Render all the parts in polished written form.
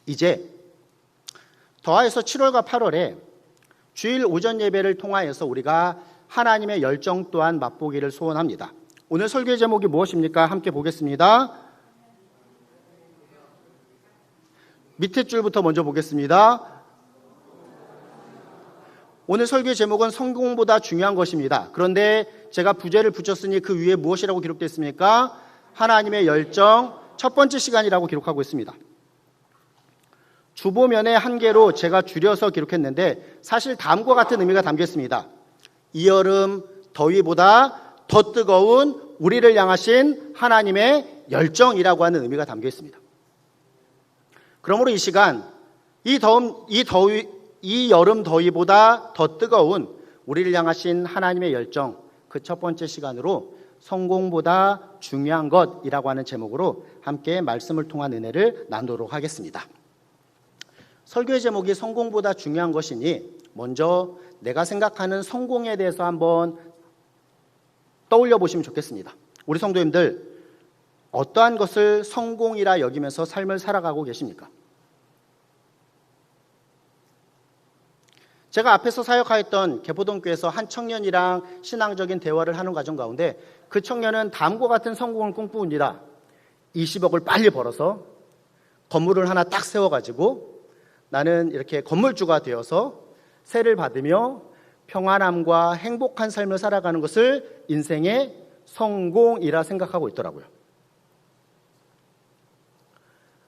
이제 더하여서 7월과 8월에 주일 오전 예배를 통하여서 우리가 하나님의 열정 또한 맛보기를 소원합니다. 오늘 설교의 제목이 무엇입니까? 함께 보겠습니다. 밑에 줄부터 먼저 보겠습니다. 오늘 설교의 제목은 성공보다 중요한 것입니다. 그런데 제가 부제를 붙였으니 그 위에 무엇이라고 기록되어 있습니까? 하나님의 열정 첫 번째 시간이라고 기록하고 있습니다. 주보면의 한 개로 제가 줄여서 기록했는데 사실 다음과 같은 의미가 담겨 있습니다. 이 여름 더위보다 더 뜨거운 우리를 향하신 하나님의 열정이라고 하는 의미가 담겨 있습니다. 그러므로 이 시간, 이 여름 더위보다 더 뜨거운 우리를 향하신 하나님의 열정, 그 첫 번째 시간으로 성공보다 중요한 것이라고 하는 제목으로 함께 말씀을 통한 은혜를 나누도록 하겠습니다. 설교의 제목이 성공보다 중요한 것이니 먼저 내가 생각하는 성공에 대해서 한번 떠올려 보시면 좋겠습니다. 우리 성도님들, 어떠한 것을 성공이라 여기면서 삶을 살아가고 계십니까? 제가 앞에서 사역하였던 개포동교회에서 한 청년이랑 신앙적인 대화를 하는 과정 가운데 그 청년은 다음과 같은 성공을 꿈꿉니다. 20억을 빨리 벌어서 건물을 하나 딱 세워가지고 나는 이렇게 건물주가 되어서 세를 받으며 평안함과 행복한 삶을 살아가는 것을 인생의 성공이라 생각하고 있더라고요.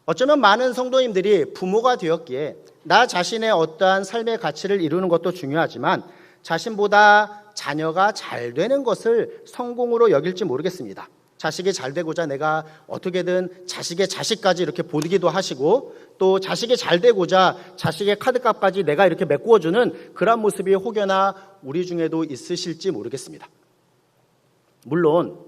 어쩌면 많은 성도님들이 부모가 되었기에 나 자신의 어떠한 삶의 가치를 이루는 것도 중요하지만 자신보다 자녀가 잘 되는 것을 성공으로 여길지 모르겠습니다. 자식이 잘 되고자 내가 어떻게든 자식의 자식까지 이렇게 보기도 하시고 또 자식이 잘 되고자 자식의 카드값까지 내가 이렇게 메꾸어주는 그런 모습이 혹여나 우리 중에도 있으실지 모르겠습니다. 물론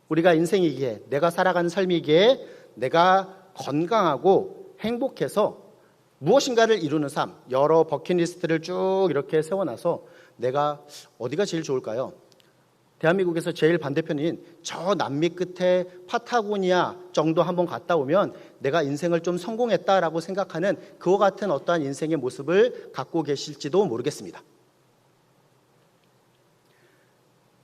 우리가 인생이기에 내가 살아가는 삶이기에 내가 건강하고 행복해서 무엇인가를 이루는 삶, 여러 버킷리스트를 쭉 이렇게 세워놔서 내가 어디가 제일 좋을까요? 대한민국에서 제일 반대편인 저 남미 끝에 파타고니아 정도 한번 갔다 오면 내가 인생을 좀 성공했다라고 생각하는 그와 같은 어떠한 인생의 모습을 갖고 계실지도 모르겠습니다.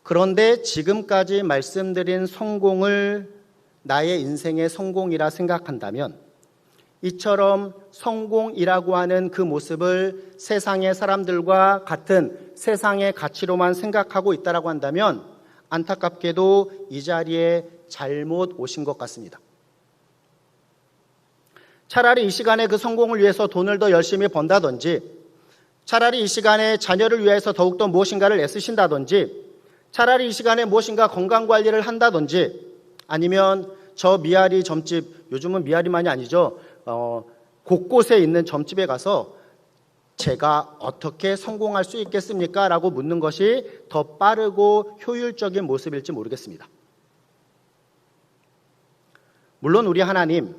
그런데 지금까지 말씀드린 성공을 나의 인생의 성공이라 생각한다면 이처럼 성공이라고 하는 그 모습을 세상의 사람들과 같은 세상의 가치로만 생각하고 있다고 한다면 안타깝게도 이 자리에 잘못 오신 것 같습니다. 차라리 이 시간에 그 성공을 위해서 돈을 더 열심히 번다든지 차라리 이 시간에 자녀를 위해서 더욱더 무엇인가를 애쓰신다든지 차라리 이 시간에 무엇인가 건강관리를 한다든지 아니면 저 미아리 점집, 요즘은 미아리만이 아니죠. 곳곳에 있는 점집에 가서 제가 어떻게 성공할 수 있겠습니까? 라고 묻는 것이 더 빠르고 효율적인 모습일지 모르겠습니다. 물론 우리 하나님,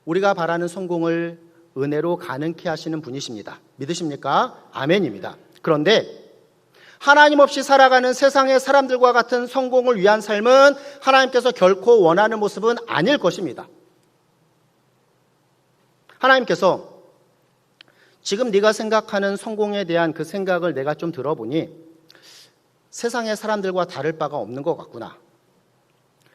우리가 바라는 성공을 은혜로 가능케 하시는 분이십니다. 믿으십니까? 아멘입니다. 그런데 하나님 없이 살아가는 세상의 사람들과 같은 성공을 위한 삶은 하나님께서 결코 원하는 모습은 아닐 것입니다. 하나님께서 지금 네가 생각하는 성공에 대한 그 생각을 내가 좀 들어보니 세상의 사람들과 다를 바가 없는 것 같구나.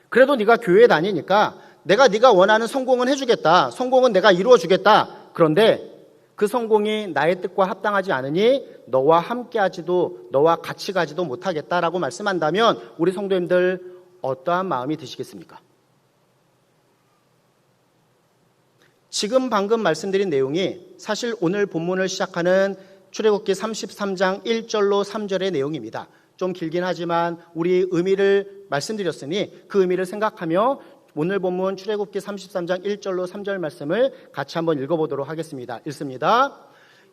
그래도 네가 교회에 다니니까 내가 네가 원하는 성공은 해주겠다. 성공은 내가 이루어주겠다. 그런데 그 성공이 나의 뜻과 합당하지 않으니 너와 함께하지도 너와 같이 가지도 못하겠다라고 말씀한다면 우리 성도님들 어떠한 마음이 드시겠습니까? 지금 방금 말씀드린 내용이 사실 오늘 본문을 시작하는 출애굽기 33장 1절로 3절의 내용입니다. 좀 길긴 하지만 우리 의미를 말씀드렸으니 그 의미를 생각하며 오늘 본문 출애굽기 33장 1절로 3절 말씀을 같이 한번 읽어보도록 하겠습니다. 읽습니다.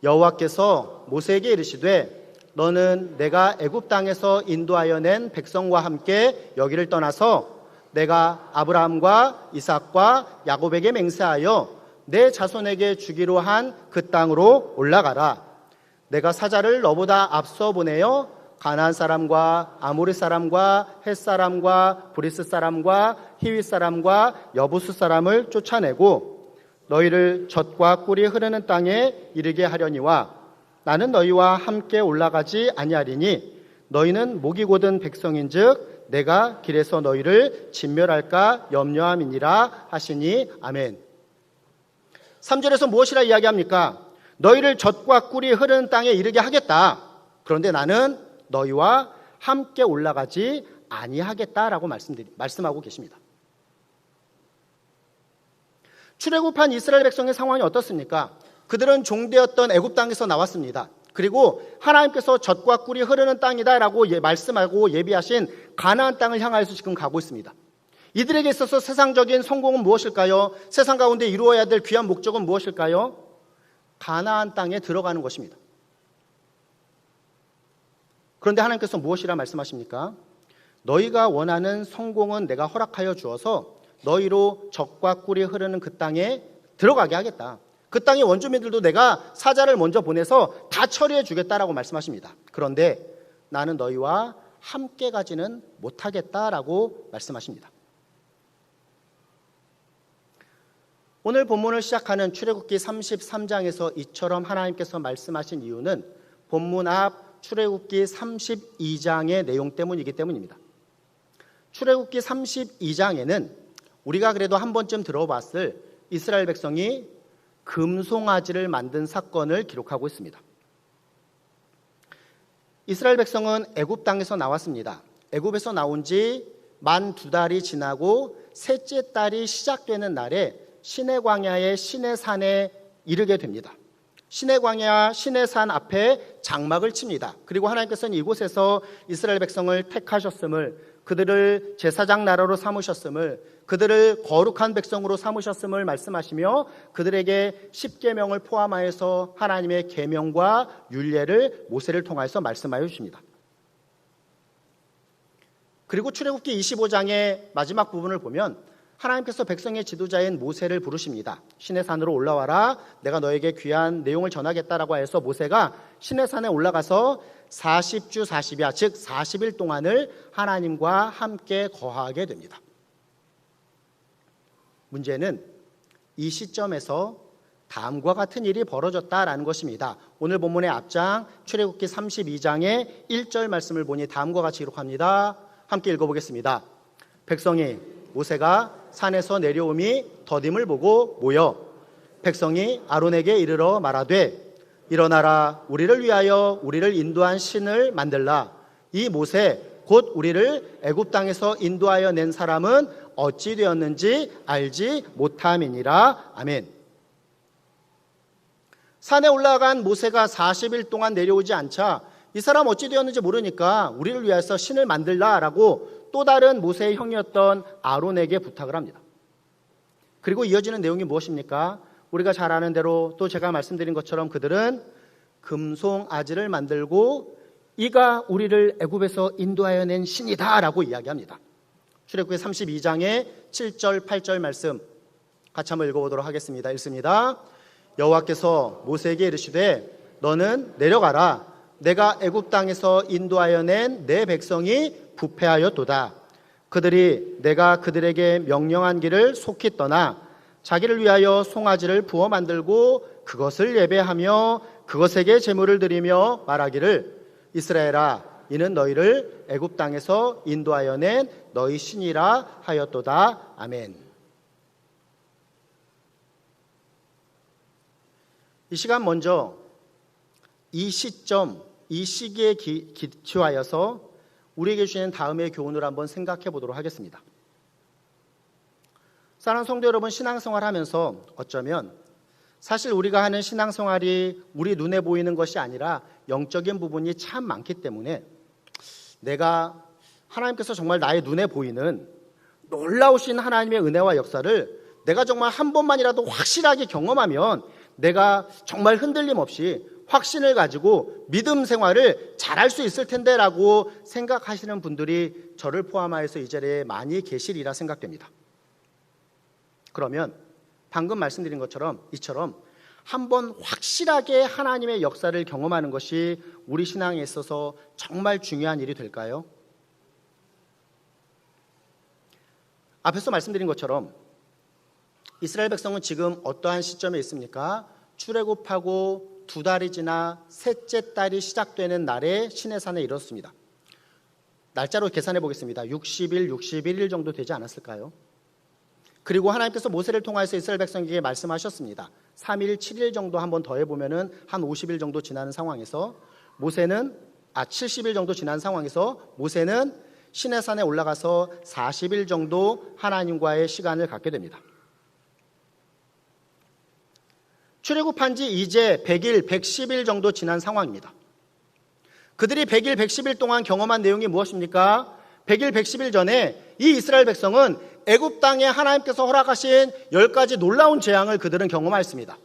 여호와께서 모세에게 이르시되 너는 내가 애굽 땅에서 인도하여 낸 백성과 함께 여기를 떠나서 내가 아브라함과 이삭과 야곱에게 맹세하여 내 자손에게 주기로 한 그 땅으로 올라가라. 내가 사자를 너보다 앞서 보내어 가나안 사람과 아모리 사람과 헷 사람과 브리스 사람과 히윗 사람과 여부스 사람을 쫓아내고 너희를 젖과 꿀이 흐르는 땅에 이르게 하려니와 나는 너희와 함께 올라가지 아니하리니 너희는 목이 곧은 백성인즉 내가 길에서 너희를 진멸할까 염려함이니라 하시니 아멘. 3절에서 무엇이라 이야기합니까? 너희를 젖과 꿀이 흐르는 땅에 이르게 하겠다. 그런데 나는 너희와 함께 올라가지 아니하겠다라고 말씀하고 계십니다. 출애굽한 이스라엘 백성의 상황이 어떻습니까? 그들은 종되었던 애굽 땅에서 나왔습니다. 그리고 하나님께서 젖과 꿀이 흐르는 땅이다라고 말씀하고 예비하신 가나안 땅을 향하여서 지금 가고 있습니다. 이들에게 있어서 세상적인 성공은 무엇일까요? 세상 가운데 이루어야 될 귀한 목적은 무엇일까요? 가나안 땅에 들어가는 것입니다. 그런데 하나님께서 무엇이라 말씀하십니까? 너희가 원하는 성공은 내가 허락하여 주어서 너희로 젖과 꿀이 흐르는 그 땅에 들어가게 하겠다. 그 땅의 원주민들도 내가 사자를 먼저 보내서 다 처리해 주겠다라고 말씀하십니다. 그런데 나는 너희와 함께 가지는 못하겠다라고 말씀하십니다. 오늘 본문을 시작하는 출애굽기 33장에서 이처럼 하나님께서 말씀하신 이유는 본문 앞 출애굽기 32장의 내용 때문이기 때문입니다. 출애굽기 32장에는 우리가 그래도 한 번쯤 들어봤을 이스라엘 백성이 금송아지를 만든 사건을 기록하고 있습니다. 이스라엘 백성은 애굽 땅에서 나왔습니다. 애굽에서 나온 지 만 2달이 지나고 셋째 달이 시작되는 날에 시내 광야의 시내산에 이르게 됩니다. 시내 광야 시내산 앞에 장막을 칩니다. 그리고 하나님께서는 이곳에서 이스라엘 백성을 택하셨음을, 그들을 제사장 나라로 삼으셨음을, 그들을 거룩한 백성으로 삼으셨음을 말씀하시며 그들에게 십계명을 포함하여서 하나님의 계명과 율례를 모세를 통하여서 말씀하여 주십니다. 그리고 출애굽기 25장의 마지막 부분을 보면 하나님께서 백성의 지도자인 모세를 부르십니다. 시내산으로 올라와라. 내가 너에게 귀한 내용을 전하겠다라고 해서 모세가 시내산에 올라가서 40주 40야, 즉 40일 동안을 하나님과 함께 거하게 됩니다. 문제는 이 시점에서 다음과 같은 일이 벌어졌다라는 것입니다. 오늘 본문의 앞장 출애굽기 32장의 1절 말씀을 보니 다음과 같이 기록합니다. 함께 읽어보겠습니다. 백성이 모세가 산에서 내려오미 더딤을 보고 모여 백성이 아론에게 이르러 말하되 일어나라, 우리를 위하여 우리를 인도한 신을 만들라. 이 모세 곧 우리를 애굽 땅에서 인도하여 낸 사람은 어찌 되었는지 알지 못함이니라. 아멘. 산에 올라간 모세가 40일 동안 내려오지 않자 이 사람 어찌 되었는지 모르니까 우리를 위해서 신을 만들라라고 또 다른 모세의 형이었던 아론에게 부탁을 합니다. 그리고 이어지는 내용이 무엇입니까? 우리가 잘 아는 대로 또 제가 말씀드린 것처럼 그들은 금송아지를 만들고 이가 우리를 애굽에서 인도하여 낸 신이다라고 이야기합니다. 출애굽기 32장의 7절 8절 말씀 같이 한번 읽어보도록 하겠습니다. 읽습니다. 여호와께서 모세에게 이르시되 너는 내려가라. 내가 애굽 땅에서 인도하여 낸 내 백성이 부패하였도다. 그들이 내가 그들에게 명령한 길을 속히 떠나 자기를 위하여 송아지를 부어 만들고 그것을 예배하며 그것에게 제물을 드리며 말하기를 이스라엘아, 이는 너희를 애굽 땅에서 인도하여 낸 너희 신이라 하였도다. 아멘. 이 시간 먼저 이 시점, 이 시기에 기초하여서 우리에게 주시는 다음의 교훈을 한번 생각해 보도록 하겠습니다. 사랑하는 성도 여러분, 신앙생활 하면서 어쩌면 사실 우리가 하는 신앙생활이 우리 눈에 보이는 것이 아니라 영적인 부분이 참 많기 때문에 내가 하나님께서 정말 나의 눈에 보이는 놀라우신 하나님의 은혜와 역사를 내가 정말 한 번만이라도 확실하게 경험하면 내가 정말 흔들림 없이 확신을 가지고 믿음 생활을 잘할 수 있을 텐데라고 생각하시는 분들이 저를 포함하여서 이 자리에 많이 계시리라 생각됩니다. 그러면 방금 말씀드린 것처럼 이처럼 한번 확실하게 하나님의 역사를 경험하는 것이 우리 신앙에 있어서 정말 중요한 일이 될까요? 앞에서 말씀드린 것처럼 이스라엘 백성은 지금 어떠한 시점에 있습니까? 출애굽하고 2달이 지나 셋째 달이 시작되는 날에 시내산에 이뤘습니다. 날짜로 계산해 보겠습니다. 60일, 61일 정도 되지 않았을까요? 그리고 하나님께서 모세를 통하여서 이스라엘 백성에게 말씀하셨습니다. 3일, 7일 정도 한번 더 해보면은 한 50일 정도 지나는 상황에서 70일 정도 지난 상황에서 모세는 시내산에 올라가서 40일 정도 하나님과의 시간을 갖게 됩니다. 출애굽한 지 이제 100일, 110일 정도 지난 상황입니다. 그들이 100일, 110일 동안 경험한 내용이 무엇입니까? 100일, 110일 전에 이 이스라엘 백성은 애굽 땅에 하나님께서 허락하신 10가지 놀라운 재앙을 그들은 경험하였습니다.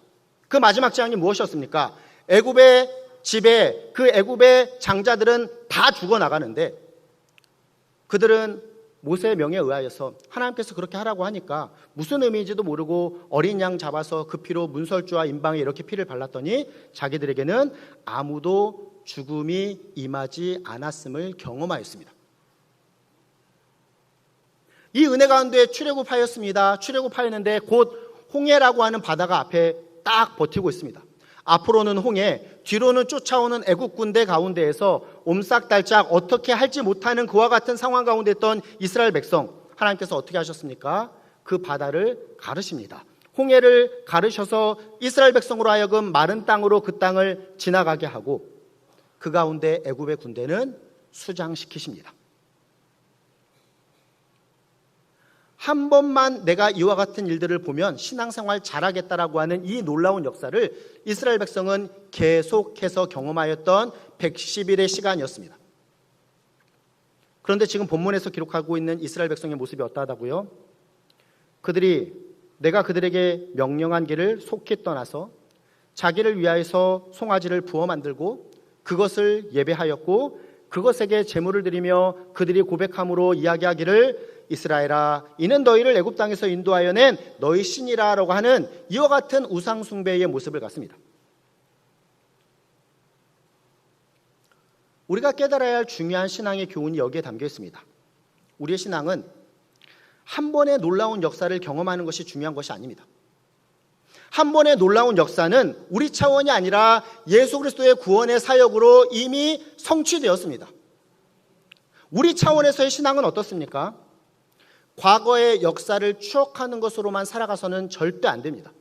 그 마지막 재앙이 무엇이었습니까? 애굽의 집에 그 애굽의 장자들은 다 죽어나가는데 그들은 모세의 명에 의하여서 하나님께서 그렇게 하라고 하니까 무슨 의미인지도 모르고 어린 양 잡아서 그 피로 문설주와 임방에 이렇게 피를 발랐더니 자기들에게는 아무도 죽음이 임하지 않았음을 경험하였습니다. 이 은혜 가운데 출애굽하였습니다. 출애굽하였는데 곧 홍해라고 하는 바다가 앞에 딱 버티고 있습니다. 앞으로는 홍해, 뒤로는 쫓아오는 애국 군대 가운데에서 옴싹달짝 어떻게 할지 못하는 그와 같은 상황 가운데 있던 이스라엘 백성, 하나님께서 어떻게 하셨습니까? 그 바다를 가르십니다. 홍해를 가르셔서 이스라엘 백성으로 하여금 마른 땅으로 그 땅을 지나가게 하고 그 가운데 애굽의 군대는 수장시키십니다. 한 번만 내가 이와 같은 일들을 보면 신앙생활 잘하겠다라고 하는 이 놀라운 역사를 이스라엘 백성은 계속해서 경험하였던 110일의 시간이었습니다. 그런데 지금 본문에서 기록하고 있는 이스라엘 백성의 모습이 어떠하다고요? 그들이 내가 그들에게 명령한 길을 속히 떠나서 자기를 위하여서 송아지를 부어 만들고 그것을 예배하였고 그것에게 제물을 드리며 그들이 고백함으로 이야기하기를 이스라엘아 이는 너희를 애굽 땅에서 인도하여 낸 너희 신이라라고 하는 이와 같은 우상 숭배의 모습을 갖습니다. 우리가 깨달아야 할 중요한 신앙의 교훈이 여기에 담겨 있습니다. 우리의 신앙은 한 번의 놀라운 역사를 경험하는 것이 중요한 것이 아닙니다. 한 번의 놀라운 역사는 우리 차원이 아니라 예수 그리스도의 구원의 사역으로 이미 성취되었습니다. 우리 차원에서의 신앙은 어떻습니까? 과거의 역사를 추억하는 것으로만 살아가서는 절대 안 됩니다.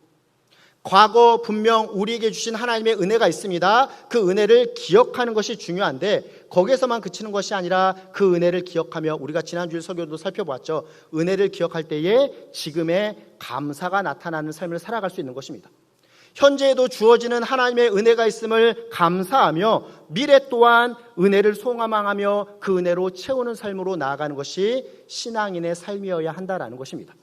과거 분명 우리에게 주신 하나님의 은혜가 있습니다. 그 은혜를 기억하는 것이 중요한데 거기에서만 그치는 것이 아니라 그 은혜를 기억하며 우리가 지난주에 설교도 살펴보았죠. 은혜를 기억할 때에 지금의 감사가 나타나는 삶을 살아갈 수 있는 것입니다. 현재에도 주어지는 하나님의 은혜가 있음을 감사하며 미래 또한 은혜를 소망하며 그 은혜로 채우는 삶으로 나아가는 것이 신앙인의 삶이어야 한다라는 것입니다.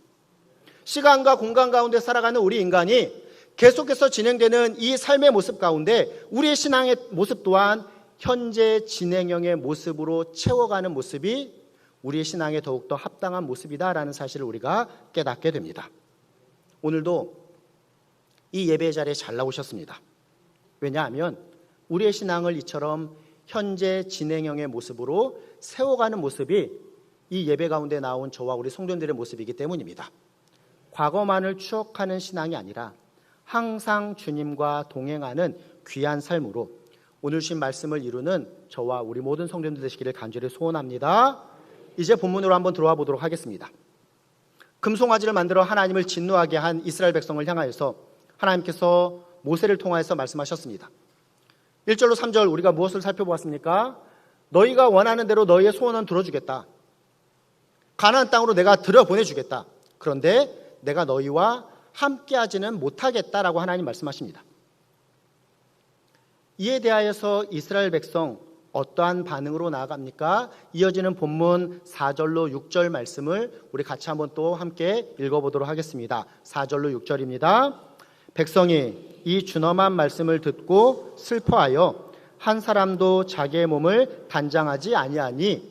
시간과 공간 가운데 살아가는 우리 인간이 계속해서 진행되는 이 삶의 모습 가운데 우리의 신앙의 모습 또한 현재 진행형의 모습으로 채워가는 모습이 우리의 신앙에 더욱더 합당한 모습이다라는 사실을 우리가 깨닫게 됩니다. 오늘도 이 예배의 자리에 잘 나오셨습니다. 왜냐하면 우리의 신앙을 이처럼 현재 진행형의 모습으로 세워가는 모습이 이 예배 가운데 나온 저와 우리 성도님들의 모습이기 때문입니다. 과거만을 추억하는 신앙이 아니라 항상 주님과 동행하는 귀한 삶으로 오늘 주신 말씀을 이루는 저와 우리 모든 성도님들 되시기를 간절히 소원합니다. 이제 본문으로 한번 들어와 보도록 하겠습니다. 금송아지를 만들어 하나님을 진노하게 한 이스라엘 백성을 향하여서 하나님께서 모세를 통하여서 말씀하셨습니다. 1절로 3절 우리가 무엇을 살펴보았습니까? 너희가 원하는 대로 너희의 소원은 들어주겠다. 가나안 땅으로 내가 들여보내주겠다. 그런데 내가 너희와 함께하지는 못하겠다라고 하나님 말씀하십니다. 이에 대하여서 이스라엘 백성 어떠한 반응으로 나아갑니까? 이어지는 본문 4절로 6절 말씀을 우리 같이 한번 또 함께 읽어보도록 하겠습니다. 4절로 6절입니다. 백성이 이 준엄한 말씀을 듣고 슬퍼하여 한 사람도 자기의 몸을 단장하지 아니하니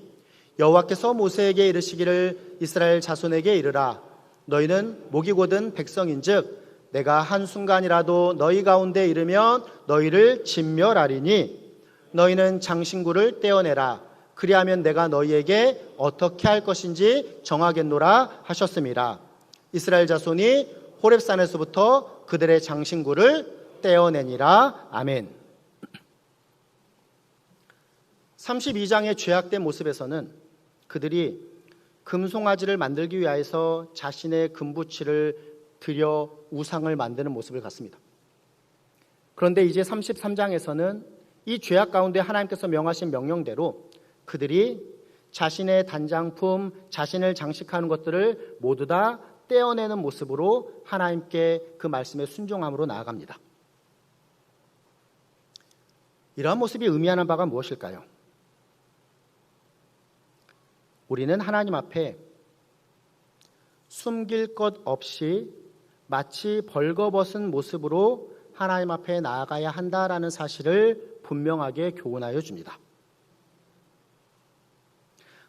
여호와께서 모세에게 이르시기를 이스라엘 자손에게 이르라 너희는 목이 곧은 백성인즉 내가 한순간이라도 너희 가운데 이르면 너희를 진멸하리니 너희는 장신구를 떼어내라 그리하면 내가 너희에게 어떻게 할 것인지 정하겠노라 하셨습니다. 이스라엘 자손이 호렙산에서부터 그들의 장신구를 떼어내니라. 아멘. 32장의 죄악된 모습에서는 그들이 금송아지를 만들기 위하여서 자신의 금부치를 들여 우상을 만드는 모습을 갖습니다. 그런데 이제 33장에서는 이 죄악 가운데 하나님께서 명하신 명령대로 그들이 자신의 단장품, 자신을 장식하는 것들을 모두 다 떼어내는 모습으로 하나님께 그 말씀에 순종함으로 나아갑니다. 이러한 모습이 의미하는 바가 무엇일까요? 우리는 하나님 앞에 숨길 것 없이 마치 벌거벗은 모습으로 하나님 앞에 나아가야 한다라는 사실을 분명하게 교훈하여 줍니다.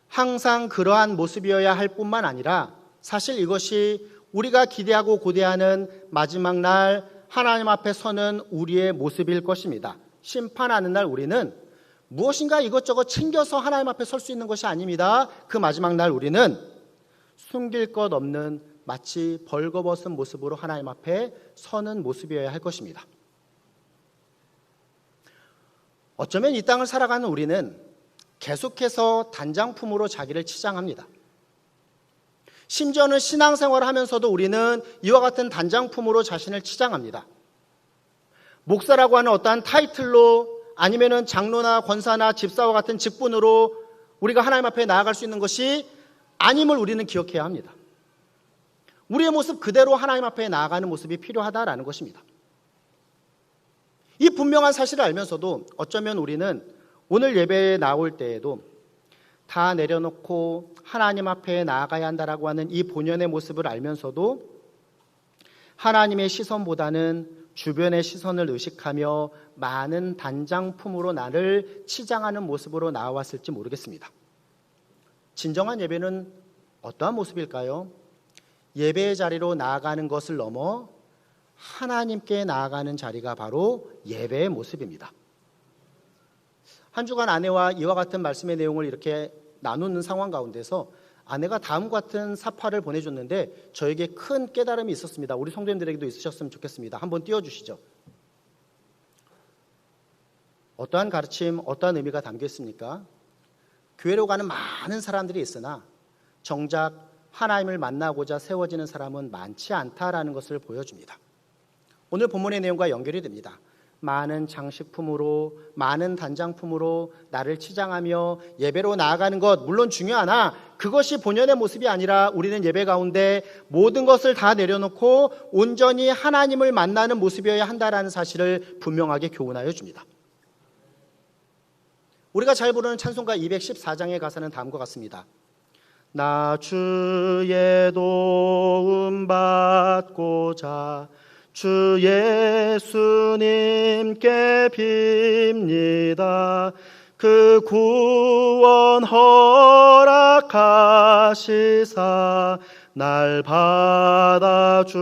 항상 그러한 모습이어야 할 뿐만 아니라 사실 이것이 우리가 기대하고 고대하는 마지막 날 하나님 앞에 서는 우리의 모습일 것입니다. 심판하는 날 우리는 무엇인가 이것저것 챙겨서 하나님 앞에 설 수 있는 것이 아닙니다. 그 마지막 날 우리는 숨길 것 없는 마치 벌거벗은 모습으로 하나님 앞에 서는 모습이어야 할 것입니다. 어쩌면 이 땅을 살아가는 우리는 계속해서 단장품으로 자기를 치장합니다. 심지어는 신앙생활을 하면서도 우리는 이와 같은 단장품으로 자신을 치장합니다. 목사라고 하는 어떠한 타이틀로 아니면은 장로나 권사나 집사와 같은 직분으로 우리가 하나님 앞에 나아갈 수 있는 것이 아님을 우리는 기억해야 합니다. 우리의 모습 그대로 하나님 앞에 나아가는 모습이 필요하다라는 것입니다. 이 분명한 사실을 알면서도 어쩌면 우리는 오늘 예배에 나올 때에도 다 내려놓고 하나님 앞에 나아가야 한다라고 하는 이 본연의 모습을 알면서도 하나님의 시선보다는 주변의 시선을 의식하며 많은 단장품으로 나를 치장하는 모습으로 나왔을지 모르겠습니다. 진정한 예배는 어떠한 모습일까요? 예배의 자리로 나아가는 것을 넘어 하나님께 나아가는 자리가 바로 예배의 모습입니다. 한 주간 아내와 이와 같은 말씀의 내용을 이렇게 나누는 상황 가운데서 아내가 다음과 같은 사파를 보내줬는데 저에게 큰 깨달음이 있었습니다. 우리 성도님들에게도 있으셨으면 좋겠습니다. 한번 띄워주시죠. 어떠한 가르침, 어떠한 의미가 담겨 있습니까? 교회로 가는 많은 사람들이 있으나 정작 하나님을 만나고자 세워지는 사람은 많지 않다라는 것을 보여줍니다. 오늘 본문의 내용과 연결이 됩니다. 많은 장식품으로, 많은 단장품으로 나를 치장하며 예배로 나아가는 것 물론 중요하나 그것이 본연의 모습이 아니라 우리는 예배 가운데 모든 것을 다 내려놓고 온전히 하나님을 만나는 모습이어야 한다는 사실을 분명하게 교훈하여 줍니다. 우리가 잘 부르는 찬송가 214장의 가사는 다음과 같습니다. 나 주의 도움 받고자 주 예수님께 빕니다. 그 구원 허락하시사 날 받아주소서.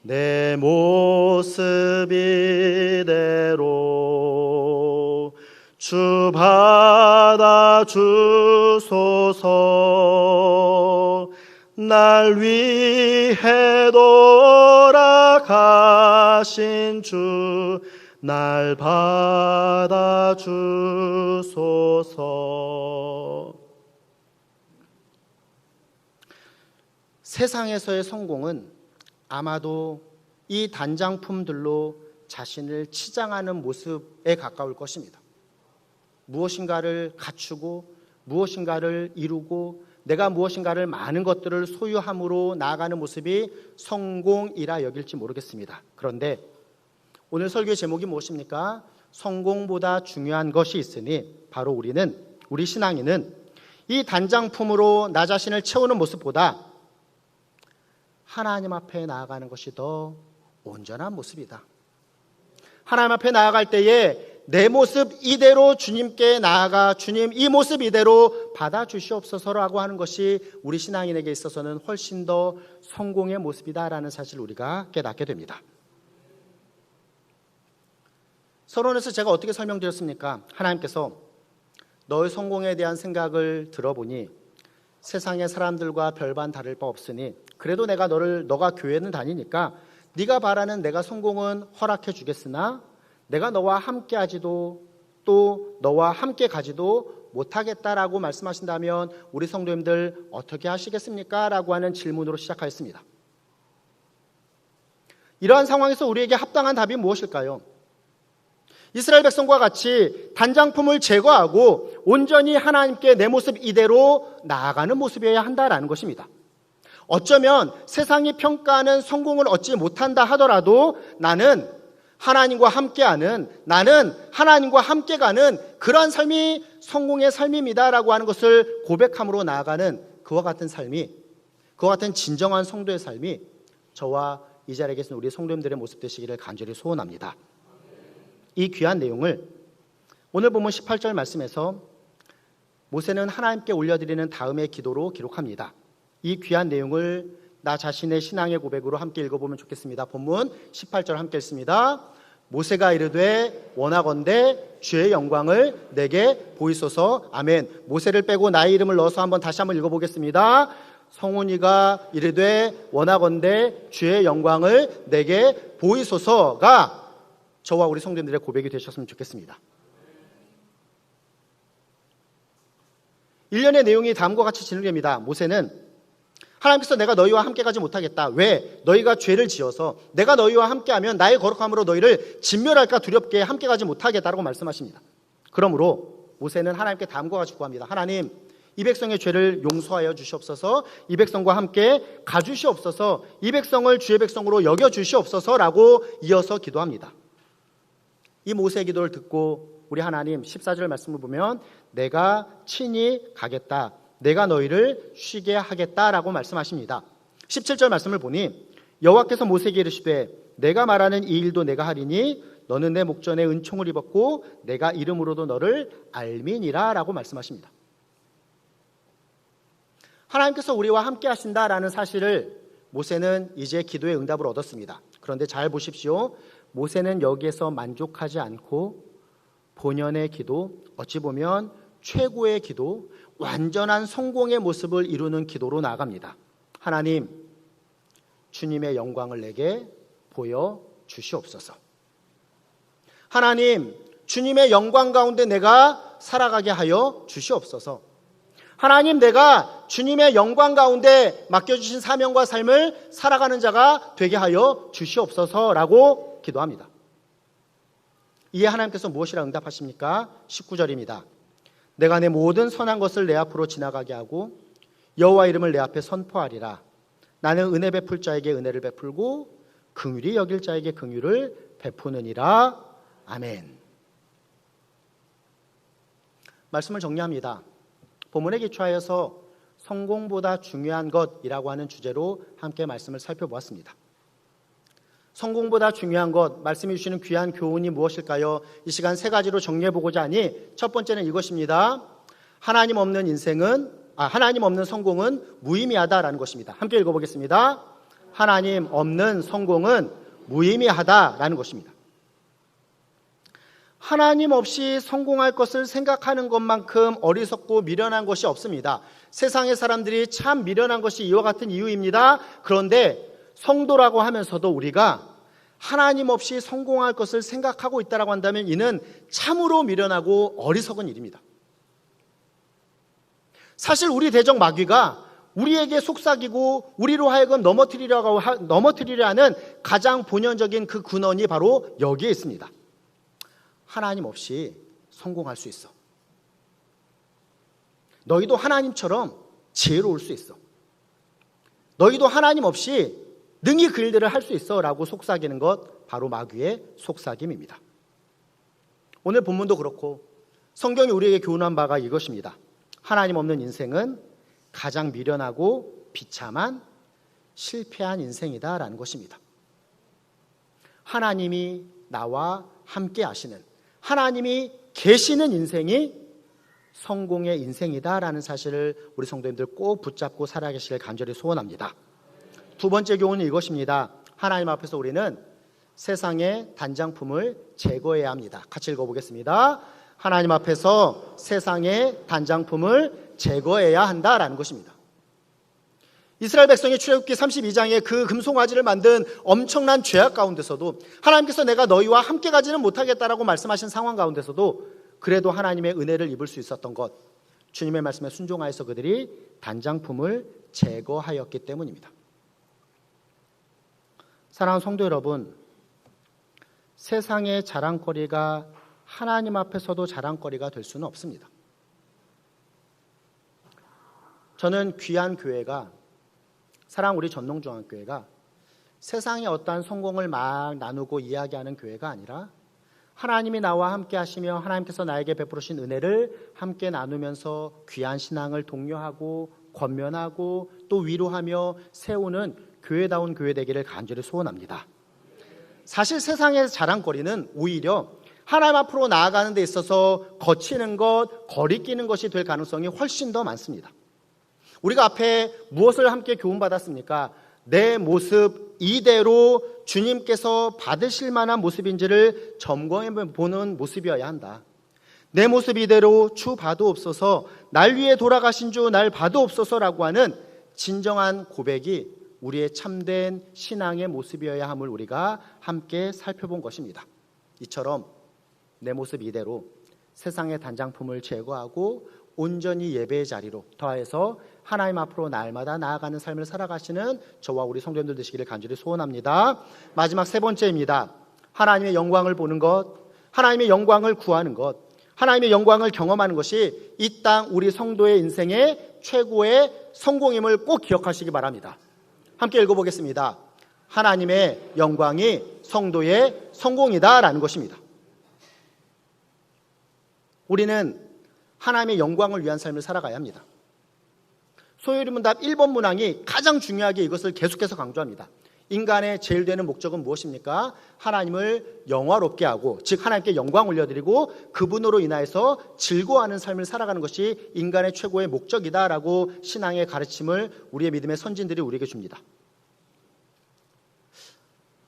내 모습 이대로 주 받아주소서. 날 위해 돌아가신 주 날 받아주소서. 세상에서의 성공은 아마도 이 단장품들로 자신을 치장하는 모습에 가까울 것입니다. 무엇인가를 갖추고 무엇인가를 이루고 내가 무엇인가를 많은 것들을 소유함으로 나아가는 모습이 성공이라 여길지 모르겠습니다. 그런데 오늘 설교의 제목이 무엇입니까? 성공보다 중요한 것이 있으니 바로 우리 신앙인은 이 단장품으로 나 자신을 채우는 모습보다 하나님 앞에 나아가는 것이 더 온전한 모습이다. 하나님 앞에 나아갈 때에 내 모습 이대로 주님께 나아가 주님 이 모습 이대로 받아주시옵소서라고 하는 것이 우리 신앙인에게 있어서는 훨씬 더 성공의 모습이다라는 사실을 우리가 깨닫게 됩니다. 서론에서 제가 어떻게 설명드렸습니까? 하나님께서 너의 성공에 대한 생각을 들어보니 세상의 사람들과 별반 다를 바 없으니 그래도 너가 교회는 다니니까 네가 바라는 내가 성공은 허락해 주겠으나 내가 너와 함께 하지도 또 너와 함께 가지도 못하겠다라고 말씀하신다면 우리 성도님들 어떻게 하시겠습니까? 라고 하는 질문으로 시작하였습니다. 이러한 상황에서 우리에게 합당한 답이 무엇일까요? 이스라엘 백성과 같이 단장품을 제거하고 온전히 하나님께 내 모습 이대로 나아가는 모습이어야 한다라는 것입니다. 어쩌면 세상이 평가하는 성공을 얻지 못한다 하더라도 나는 하나님과 함께하는, 나는 하나님과 함께 가는 그러한 삶이 성공의 삶입니다라고 하는 것을 고백함으로 나아가는 그와 같은 삶이, 그와 같은 진정한 성도의 삶이 저와 이 자리에 계신 우리 성도님들의 모습 되시기를 간절히 소원합니다. 이 귀한 내용을 오늘 본문 18절 말씀에서 모세는 하나님께 올려드리는 다음의 기도로 기록합니다. 이 귀한 내용을 나 자신의 신앙의 고백으로 함께 읽어보면 좋겠습니다. 본문 18절 함께 읽습니다. 모세가 이르되 원하건대 주의 영광을 내게 보이소서. 아멘. 모세를 빼고 나의 이름을 넣어서 다시 한번 읽어보겠습니다. 성훈이가 이르되 원하건대 주의 영광을 내게 보이소서가 저와 우리 성도님들의 고백이 되셨으면 좋겠습니다. 일련의 내용이 다음과 같이 진행됩니다. 모세는 하나님께서 내가 너희와 함께 가지 못하겠다. 왜? 너희가 죄를 지어서 내가 너희와 함께하면 나의 거룩함으로 너희를 진멸할까 두렵게 함께 가지 못하겠다라고 말씀하십니다. 그러므로 모세는 하나님께 다음과 같이 구합니다. 하나님, 이 백성의 죄를 용서하여 주시옵소서. 이 백성과 함께 가주시옵소서. 이 백성을 주의 백성으로 여겨주시옵소서라고 이어서 기도합니다. 이 모세의 기도를 듣고 우리 하나님 14절 말씀을 보면 내가 친히 가겠다. 내가 너희를 쉬게 하겠다라고 말씀하십니다. 17절 말씀을 보니 여호와께서 모세에게 이르시되 내가 말하는 이 일도 내가 하리니 너는 내 목전에 은총을 입었고 내가 이름으로도 너를 알미니라 라고 말씀하십니다. 하나님께서 우리와 함께 하신다라는 사실을 모세는 이제 기도의 응답을 얻었습니다. 그런데 잘 보십시오. 모세는 여기에서 만족하지 않고 본연의 기도, 어찌 보면 최고의 기도, 완전한 성공의 모습을 이루는 기도로 나아갑니다. 하나님, 주님의 영광을 내게 보여주시옵소서. 하나님, 주님의 영광 가운데 내가 살아가게 하여 주시옵소서. 하나님, 내가 주님의 영광 가운데 맡겨주신 사명과 삶을 살아가는 자가 되게 하여 주시옵소서라고 기도합니다. 이에 하나님께서 무엇이라 응답하십니까? 19절입니다. 내가 내 모든 선한 것을 내 앞으로 지나가게 하고 여호와 이름을 내 앞에 선포하리라. 나는 은혜 베풀 자에게 은혜를 베풀고 긍휼히 여길 자에게 긍휼을 베푸느니라. 아멘. 말씀을 정리합니다. 본문에 기초하여서 성공보다 중요한 것이라고 하는 주제로 함께 말씀을 살펴보았습니다. 성공보다 중요한 것, 말씀해 주시는 귀한 교훈이 무엇일까요? 이 시간 세 가지로 정리해보고자 하니 첫 번째는 이것입니다. 하나님 없는 성공은 무의미하다라는 것입니다. 함께 읽어보겠습니다. 하나님 없는 성공은 무의미하다라는 것입니다. 하나님 없이 성공할 것을 생각하는 것만큼 어리석고 미련한 것이 없습니다. 세상의 사람들이 참 미련한 것이 이와 같은 이유입니다. 그런데 성도라고 하면서도 우리가 하나님 없이 성공할 것을 생각하고 있다고 한다면 이는 참으로 미련하고 어리석은 일입니다. 사실 우리 대적 마귀가 우리에게 속삭이고 우리로 하여금 넘어뜨리려 하는 가장 본연적인 그 근원이 바로 여기에 있습니다. 하나님 없이 성공할 수 있어. 너희도 하나님처럼 지혜로울 수 있어. 너희도 하나님 없이 능히 그 일들을 할 수 있어 라고 속삭이는 것, 바로 마귀의 속삭임입니다. 오늘 본문도 그렇고 성경이 우리에게 교훈한 바가 이것입니다. 하나님 없는 인생은 가장 미련하고 비참한 실패한 인생이다라는 것입니다. 하나님이 나와 함께 하시는, 하나님이 계시는 인생이 성공의 인생이다라는 사실을 우리 성도님들 꼭 붙잡고 살아계시길 간절히 소원합니다. 두 번째 교훈은 이것입니다. 하나님 앞에서 우리는 세상의 단장품을 제거해야 합니다. 같이 읽어보겠습니다. 하나님 앞에서 세상의 단장품을 제거해야 한다라는 것입니다. 이스라엘 백성이 출애굽기 32장에 그 금송아지를 만든 엄청난 죄악 가운데서도 하나님께서 내가 너희와 함께 가지는 못하겠다라고 말씀하신 상황 가운데서도 그래도 하나님의 은혜를 입을 수 있었던 것, 주님의 말씀에 순종하여서 그들이 단장품을 제거하였기 때문입니다. 사랑하는 성도 여러분, 세상의 자랑거리가 하나님 앞에서도 자랑거리가 될 수는 없습니다. 저는 귀한 교회가, 사랑 우리 전농중앙교회가 세상의 어떠한 성공을 막 나누고 이야기하는 교회가 아니라 하나님이 나와 함께 하시며 하나님께서 나에게 베풀으신 은혜를 함께 나누면서 귀한 신앙을 독려하고 권면하고 또 위로하며 세우는 교회다운 교회 되기를 간절히 소원합니다. 사실 세상의 자랑거리는 오히려 하나님 앞으로 나아가는 데 있어서 거치는 것, 거리끼는 것이 될 가능성이 훨씬 더 많습니다. 우리가 앞에 무엇을 함께 교훈받았습니까? 내 모습 이대로 주님께서 받으실 만한 모습인지를 점검해 보는 모습이어야 한다. 내 모습 이대로 주 봐도옵소서, 날 위해 돌아가신 주 날 봐도옵소서라고 하는 진정한 고백이 우리의 참된 신앙의 모습이어야 함을 우리가 함께 살펴본 것입니다. 이처럼 내 모습 이대로 세상의 단장품을 제거하고 온전히 예배의 자리로 더하여서 하나님 앞으로 날마다 나아가는 삶을 살아가시는 저와 우리 성도님들 되시기를 간절히 소원합니다. 마지막 세 번째입니다. 하나님의 영광을 보는 것, 하나님의 영광을 구하는 것, 하나님의 영광을 경험하는 것이 이 땅 우리 성도의 인생의 최고의 성공임을 꼭 기억하시기 바랍니다. 함께 읽어보겠습니다. 하나님의 영광이 성도의 성공이다라는 것입니다. 우리는 하나님의 영광을 위한 삶을 살아가야 합니다. 소요리문답 1번 문항이 가장 중요하게 이것을 계속해서 강조합니다. 인간의 제일 되는 목적은 무엇입니까? 하나님을 영화롭게 하고, 즉 하나님께 영광 올려드리고 그분으로 인하여서 즐거워하는 삶을 살아가는 것이 인간의 최고의 목적이다라고 신앙의 가르침을 우리의 믿음의 선진들이 우리에게 줍니다.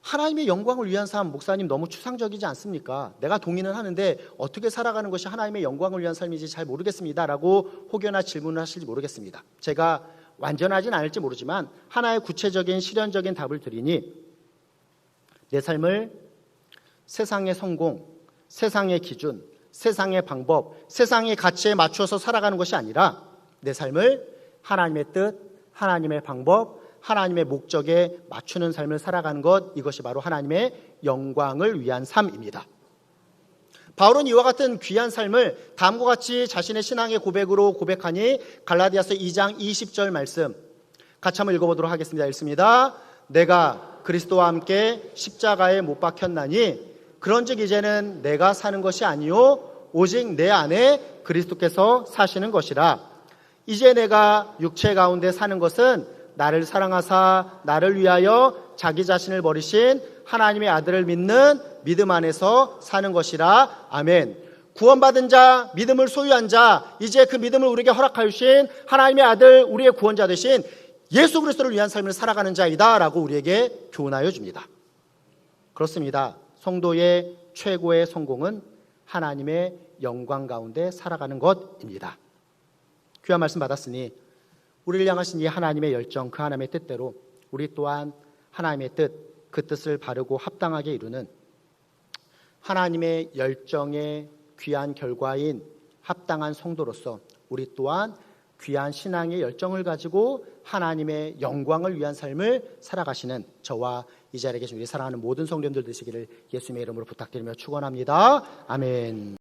하나님의 영광을 위한 삶, 목사님 너무 추상적이지 않습니까? 내가 동의는 하는데 어떻게 살아가는 것이 하나님의 영광을 위한 삶인지 잘 모르겠습니다 라고 혹여나 질문을 하실지 모르겠습니다. 제가 완전하진 않을지 모르지만 하나의 구체적인 실현적인 답을 드리니, 내 삶을 세상의 성공, 세상의 기준, 세상의 방법, 세상의 가치에 맞춰서 살아가는 것이 아니라 내 삶을 하나님의 뜻, 하나님의 방법, 하나님의 목적에 맞추는 삶을 살아가는 것, 이것이 바로 하나님의 영광을 위한 삶입니다. 바울은 이와 같은 귀한 삶을 다음과 같이 자신의 신앙의 고백으로 고백하니 갈라디아서 2장 20절 말씀 같이 한번 읽어보도록 하겠습니다. 읽습니다. 내가 그리스도와 함께 십자가에 못 박혔나니 그런즉 이제는 내가 사는 것이 아니요 오직 내 안에 그리스도께서 사시는 것이라. 이제 내가 육체 가운데 사는 것은 나를 사랑하사 나를 위하여 자기 자신을 버리신 하나님의 아들을 믿는 믿음 안에서 사는 것이라. 아멘. 구원받은 자, 믿음을 소유한 자, 이제 그 믿음을 우리에게 허락하여 주신 하나님의 아들, 우리의 구원자 되신 예수 그리스도를 위한 삶을 살아가는 자이다 라고 우리에게 교훈하여 줍니다. 그렇습니다. 성도의 최고의 성공은 하나님의 영광 가운데 살아가는 것입니다. 귀한 말씀 받았으니 우리를 향하신 이 하나님의 열정, 그 하나님의 뜻대로 우리 또한 하나님의 뜻, 그 뜻을 바르고 합당하게 이루는 하나님의 열정의 귀한 결과인 합당한 성도로서 우리 또한 귀한 신앙의 열정을 가지고 하나님의 영광을 위한 삶을 살아가시는 저와 이 자리에 계신 우리 사랑하는 모든 성도님들 되시기를 예수님의 이름으로 부탁드리며 축원합니다. 아멘.